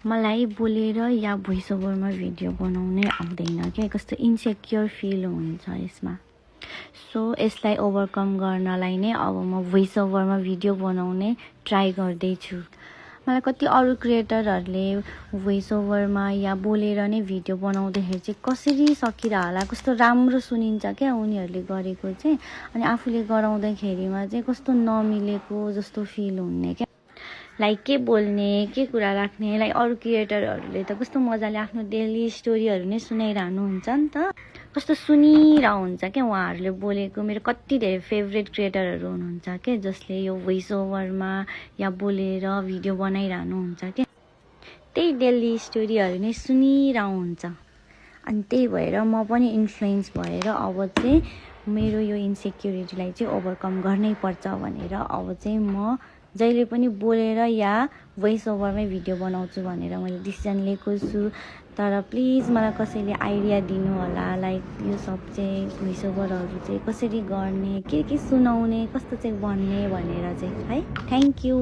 मलाई बोलेर या भोइस ओभरमा भिडियो बनाउनै आउँदैन के, कस्तो इन्सेक्योर फिल हुन्छ यसमा। सो यसलाई ओभरकम गर्नलाई नै अब म भोइस ओभरमा भिडियो बनाउने ट्राई गर्दैछु। मलाई कति अरू क्रिएटरहरूले भोइस ओभरमा या बोलेर नै भिडियो बनाउँदाखेरि चाहिँ कसरी सकिरह होला, कस्तो राम्रो सुनिन्छ क्या उनीहरूले गरेको चाहिँ, अनि आफूले गराउँदाखेरिमा चाहिँ कस्तो नमिलेको जस्तो फिल हुने क्या। लाइक के बोल्ने के कुरा राख्ने, लाइक अरू क्रिएटरहरूले त कस्तो मजाले आफ्नो डेली स्टोरीहरू नै सुनाइरहनु हुन्छ नि त, कस्तो सुनिरह हुन्छ क्या उहाँहरूले बोलेको। मेरो कति धेरै फेभरेट क्रिएटरहरू हुनुहुन्छ क्या जसले यो भोइस ओभरमा या बोलेर भिडियो बनाइरहनु हुन्छ क्या, त्यही डेली स्टोरीहरू नै सुनिरह हुन्छ। अनि त्यही भएर म पनि इन्फ्लुएन्स भएर अब चाहिँ मेरो यो इन्सेक्युरिटीलाई चाहिँ ओभरकम गर्नै पर्छ भनेर अब चाहिँ म जहिले पनि बोलेर या भोइस ओभरमै भिडियो बनाउँछु भनेर मैले डिसिजन लिएको छु। तर प्लिज मलाई कसैले आइडिया दिनु होला, लाइक यो सब चाहिँ भोइस ओभरहरू चाहिँ कसरी गर्ने, के सुनाउने, कस्तो चाहिँ भन्ने भनेर चाहिँ है। Thank you.